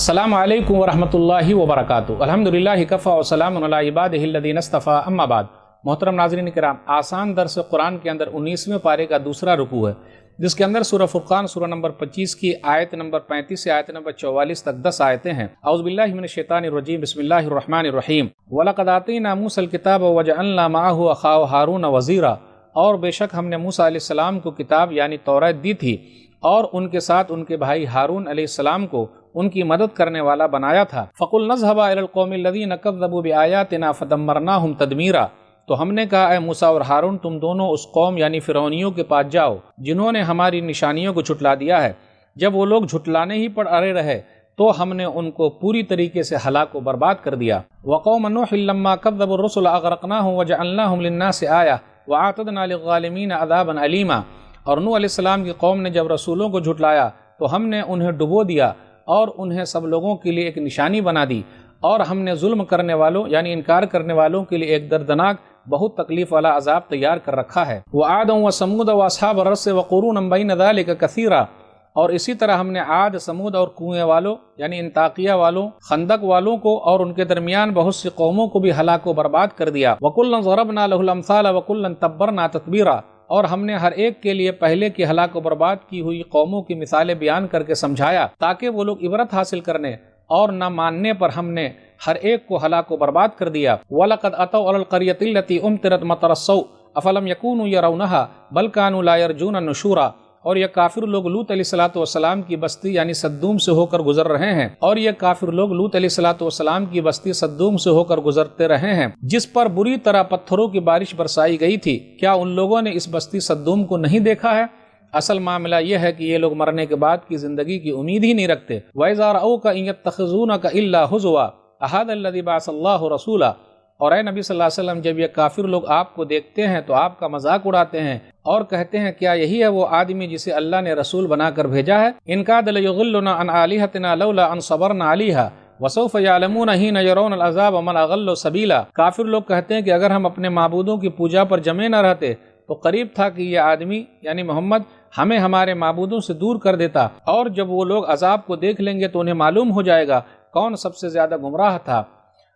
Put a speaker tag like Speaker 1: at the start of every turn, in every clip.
Speaker 1: अस्सलामु अलैकुम वरहमतुल्लाहि वबरकातुहू। अल्हम्दुलिल्लाहि कफ़ा व सलामुन अला इबादिहिल्लज़ीना इस्तफ़ा, अम्मा बाद। मोहतरम नाज़रीन किराम, आसान दर्स कुरान के अंदर 19वें पारे का दूसरा रुकू है, जिसके अंदर सूरह फुरक़ान सूरह नंबर 25 की आयत नंबर 35 से आयत नंबर 44 तक 10 आयतें हैं। औज़ु बिल्लाहि मिनश शैतानिर रजीम, बिस्मिल्लाहिर रहमानिर रहीम। वलक़द आतैना मूसल किताब वजअलना मअहू अख़ाहू हारून वज़ीरा, और बेशक हमने मूसा अलैहिस्सलाम को किताब यानी तौरात दी थी और उनके साथ उनके भाई हारून अलैहिस्सलाम को उनकी मदद करने वाला बनाया था। फ़क़ुल नज़हबा इलल क़ौमिल्लज़ीना कज़्ज़बू बिआयातिना फ़दम्मरनाहुम तदमीरा, तो हमने कहा, ए मूसा और हारून, तुम दोनों उस कौम यानी फ़िरौनियों के पास जाओ जिन्होंने हमारी निशानियों को झुटला दिया है। जब वो लोग झुटलाने ही पर अड़े रहे तो हमने उनको पूरी तरीके से हलाक व बर्बाद कर दिया। वक़ौम नूह लम्मा कज़्ज़बुर रुसुल अग़रक़नाहुम वजअलनाहुम लिन्नासि आया वअअतदना लिज़्ज़ालिमीन अज़ाबन अलीमा, और नूह अलैहिस्सलाम की कौम ने जब रसूलों को झुटलाया तो हमने उन्हें डुबो दिया और उन्हें सब लोगों के लिए एक निशानी बना दी, और हमने जुल्म करने वालों यानी इनकार करने वालों के लिए एक दर्दनाक बहुत तकलीफ वाला अजाब तैयार कर रखा है। व आदम व समूद व अस्हाब रस्स व क़ुरून बैन ज़ालिक कसीरा, और इसी तरह हमने आद, समूद और कुएं वालों यानी इंताकिया वालों, खंदक वालों को और उनके दरमियान बहुत सी कौमों को भी हलाक व बर्बाद कर दिया। वकुल्लन ज़रबना लहुल अम्साल वकुल्लन तब्बरना तत्बीरा, और हमने हर एक के लिए पहले की हलाक व बर्बाद की हुई कौमों की मिसालें बयान करके समझाया ताकि वो लोग इबरत हासिल करने, और न मानने पर हमने हर एक को हलाक व बर्बाद कर दिया। वलक़द अतौ अलल क़रियतिल्लती उमतिरत मतरस्सौ अफलम यकूनु यरौनहा बल कानू ला यरजून नुशूरा, और ये काफिर लोग लूत अलैहिस्सलातु वस्सलाम की बस्ती यानी सद्दूम से होकर गुजर रहे हैं, और ये काफिर लोग लूत अलैहिस्सलातु वस्सलाम की बस्ती सद्दूम से होकर गुजरते रहे हैं, जिस पर बुरी तरह पत्थरों की बारिश बरसाई गई थी। क्या उन लोगों ने इस बस्ती सद्दूम को नहीं देखा है? असल मामला यह है कि ये लोग मरने के बाद की जिंदगी की उम्मीद ही नहीं रखते। वइज़ा रअौका इन यत्तख़िज़ूनका इल्ला हुज़वा अहादल्लज़ी बअसल्लाहु रसूला, और ए नबी सल्लल्लाहु अलैहि वसल्लम, जब ये काफिर लोग आपको देखते हैं तो आपका मजाक उड़ाते हैं और कहते हैं, क्या यही है वो आदमी जिसे अल्लाह ने रसूल बनाकर भेजा है? इनकाद लयुज़िल्लुना अन आलिहतिना लौला अन सबरना अलैहा वसौफ यअलमून हीन यरौनल अज़ाब मन अग़ल्लु सबीला। काफिर लोग कहते हैं कि अगर हम अपने माबूदों की पूजा पर जमे न रहते तो करीब था कि ये आदमी यानी मोहम्मद हमें हमारे माबूदों से दूर कर देता, और जब वो लोग अजाब को देख लेंगे तो उन्हें मालूम हो जाएगा कौन सबसे ज्यादा गुमराह था।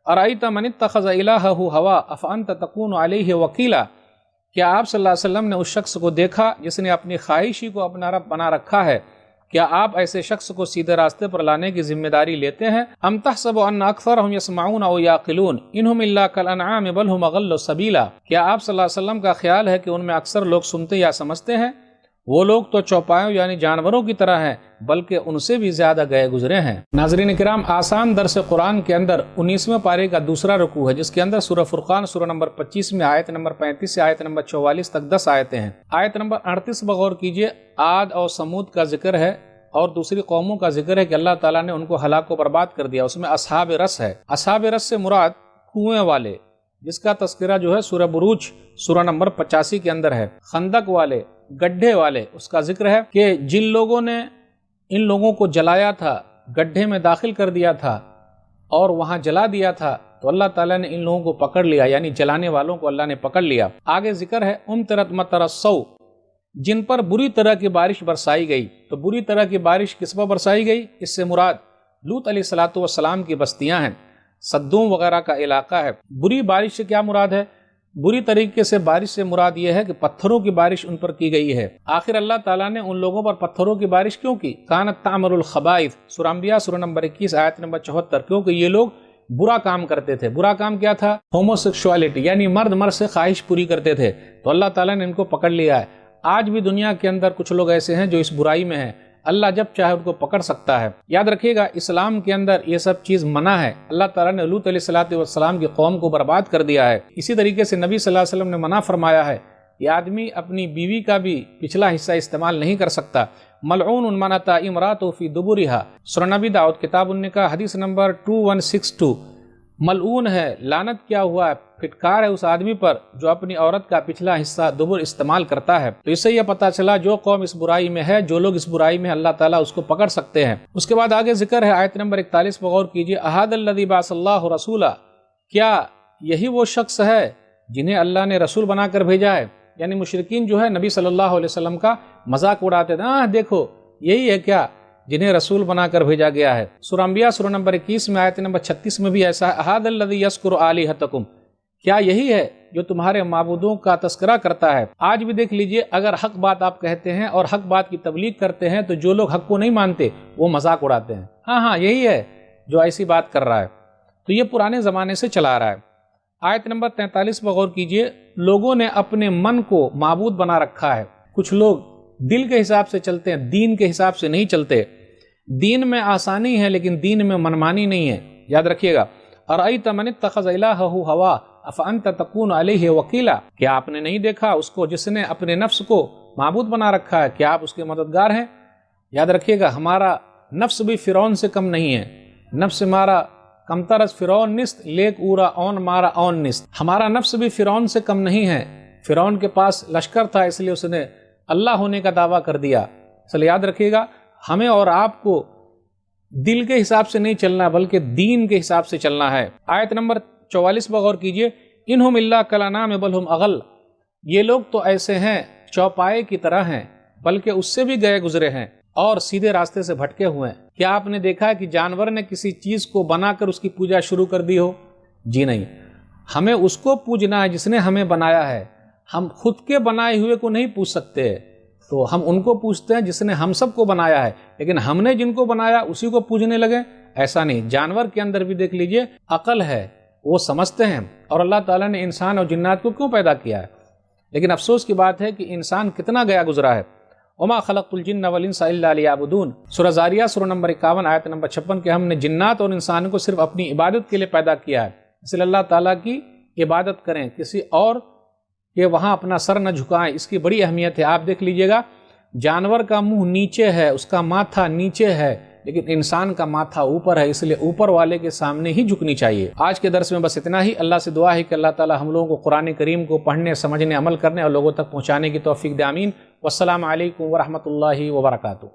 Speaker 1: अराइत मन इत्तख़ज़ इलाहहु हवा अफ़अन्त तकूनु अलैहि वकीला, क्या आप सल्लल्लाहु अलैहि वसल्लम ने उस शख्स को देखा जिसने अपनी ख्वाहिशी को अपना रब बना रखा है? क्या आप ऐसे शख्स को सीधे रास्ते पर लाने की जिम्मेदारी लेते हैं? अम तहसबु अन्ना अक्सरहुम यस्मऊन औ याक़िलून इनहुम इल्ला कल अनआम बल हुम अग़ल्लु सबीला, क्या आप सल्लल्लाहु अलैहि वसल्लम का ख्याल है कि उनमें अक्सर लोग सुनते या समझते हैं? वो लोग तो चौपायों यानी जानवरों की तरह हैं, बल्कि उनसे भी ज्यादा गए गुजरे हैं। नाज़रीन किराम, आसान दर्स कुरान के अंदर 19वें पारे का दूसरा रुकू है, जिसके अंदर सूरह फुरक़ान सूरह नंबर 25 में आयत नंबर 35 से आयत नंबर 44 तक 10 आयतें हैं। आयत नंबर 38 पर गौर कीजिए, आद और समूद का जिक्र है और दूसरी कौमों का जिक्र है कि अल्लाह ताला ने उनको हलाक व बर्बाद कर दिया। उसमें असहाब रस है। असहाब रस से मुराद कुएं वाले, जिसका तस्करा जो है सूरह बुरूज सूरह नंबर 85 के अंदर है। खंदक वाले, गड्ढे वाले, उसका जिक्र है कि जिन लोगों ने इन लोगों को जलाया था, गड्ढे में दाखिल कर दिया था और वहां जला दिया था, तो अल्लाह ताला ने इन लोगों को पकड़ लिया, यानी जलाने वालों को अल्लाह ने पकड़ लिया। आगे जिक्र है उमतिरत मतरस्सौ, जिन पर बुरी तरह की बारिश बरसाई गई। तो बुरी तरह की बारिश किस पर बरसाई गई? इससे मुराद लूत अलैहिस्सलातु वस्सलाम की बस्तियां हैं, सद्दूम वगैरह का इलाका है। बुरी बारिश से क्या मुराद है? बुरी तरीके से बारिश से मुराद यह है कि पत्थरों की बारिश उन पर की गई है। आखिर अल्लाह ताला ने उन लोगों पर पत्थरों की बारिश क्यों की? कानत तामरुल खबाइथ सूरह अंबिया सूरह नंबर 21 आयत नंबर 74, क्योंकि ये लोग बुरा काम करते थे। बुरा काम क्या था? होमोसेक्सुअलिटी, यानी मर्द मर्द से ख्वाहिश पूरी करते थे, तो अल्लाह ताला ने इनको पकड़ लिया है। आज भी दुनिया के अंदर कुछ लोग ऐसे हैं जो इस बुराई में हैं, अल्लाह जब चाहे उनको पकड़ सकता है। याद रखिएगा, इस्लाम के अंदर ये सब चीज मना है। अल्लाह ताला ने लूत अलैहिस्सलातु वस्सलाम की कौम को बर्बाद कर दिया है। इसी तरीके से नबी सल्लल्लाहु अलैहि वसल्लम ने मना फरमाया है, ये आदमी अपनी बीवी का भी पिछला हिस्सा इस्तेमाल नहीं कर सकता। मलऊन मन अता इमरातु फी दुबुरिहा सूरह नबी दाऊद किताब उन्निका हदीस नंबर 2162। मलऊन है, लानत क्या हुआ है, फिटकार है उस आदमी पर जो अपनी औरत का पिछला हिस्सा दुबुर इस्तेमाल करता है। तो इससे यह पता चला जो कौम इस बुराई में है, जो लोग इस बुराई में, अल्लाह ताला उसको पकड़ सकते हैं। उसके बाद आगे जिक्र है आयत नंबर 41 पर गौर कीजिए, अहादल्लज़ी बअसल्लाहु रसूला, क्या यही वो शख्स है जिन्हें अल्लाह ने रसूल बनाकर भेजा है? यानी मुशरिकीन जो है नबी सल्लल्लाहु अलैहि वसल्लम का मजाक उड़ाते थे, देखो यही है क्या जिन्हें रसूल बनाकर भेजा गया है। सूरह अंबिया सूरह नंबर 21 में आयत नंबर 36 में भी ऐसा है, अहादल्लज़ी यज़कुरु आलिहतकुम, क्या यही है जो तुम्हारे माबूदों का तस्करा करता है। आज भी देख लीजिए, अगर हक बात आप कहते हैं और हक बात की तबलीग करते हैं तो जो लोग हक को नहीं मानते वो मजाक उड़ाते हैं। हाँ, यही है जो ऐसी बात कर रहा है। तो ये पुराने ज़माने से चला रहा है। आयत नंबर 43 पर गौर कीजिए, लोगों ने अपने मन को माबूद बना रखा है। कुछ लोग दिल के हिसाब से चलते हैं, दीन के हिसाब से नहीं चलते। दीन में आसानी है लेकिन दीन में मनमानी नहीं है, याद रखिएगा। अरअयत मन इत्तखज़ इलाहहु हवा अफ़अन्त तकूनु अलैहि वकीला, क्या आपने नहीं देखा उसको जिसने अपने नफ्स को माबूद बना रखा है, क्या आप उसके मददगार हैं। याद रखिएगा, हमारा नफ्स भी फ़िरौन से कम नहीं है। नफ्स हमारा कमतरस फ़िरौन निस्त लेक उरा औन मारा औन निस्त, हमारा नफ्स भी फ़िरौन से कम नहीं है। फ़िरौन के पास लश्कर था इसलिए उसने अल्लाह होने का दावा कर दिया। इसलिए याद रखिएगा, हमें और आपको दिल के हिसाब से नहीं चलना बल्कि दीन के हिसाब से चलना है। आयत नंबर 44 पर गौर कीजिए, इन्हुम इल्ला कलनाम बल हुम अगल, ये लोग तो ऐसे हैं चौपाए की तरह हैं बल्कि उससे भी गए गुजरे हैं और सीधे रास्ते से भटके हुए हैं। क्या आपने देखा है कि जानवर ने किसी चीज को बनाकर उसकी पूजा शुरू कर दी हो? जी नहीं, हमें उसको पूजना है जिसने हमें बनाया है। हम खुद के बनाए हुए को नहीं पूछ सकते, तो हम उनको पूछते हैं जिसने हम सबको बनाया है, लेकिन हमने जिनको बनाया उसी को पूजने लगे, ऐसा नहीं। जानवर के अंदर भी देख लीजिए अकल है, वो समझते हैं। और अल्लाह ताला ने इंसान और जिन्नात को क्यों पैदा किया है, लेकिन अफसोस की बात है कि इंसान कितना गया गुजरा है। वमा खलक़तुल जिन्ना वल इंसा इल्ला लियअबुदून, सूरह ज़ारियात सूरह नंबर 51 आयत नंबर 56 के हमने जिन्नात और इंसान को सिर्फ अपनी इबादत के लिए पैदा किया है, इसलिए अल्लाह ताला की इबादत करें, किसी और के वहाँ अपना सर न झुकाएं, इसकी बड़ी अहमियत है। आप देख लीजिएगा, जानवर का मुंह नीचे है, उसका माथा नीचे है, लेकिन इंसान का माथा ऊपर है, इसलिए ऊपर वाले के सामने ही झुकनी चाहिए। आज के दर्स में बस इतना ही। अल्लाह से दुआ है कि अल्लाह ताला हम लोगों को कुरान करीम को पढ़ने, समझने, अमल करने और लोगों तक पहुँचाने की तौफीक दे। आमीन। वस्सलामु अलैकुम वरहमतुल्लाहि वबरकातुहू।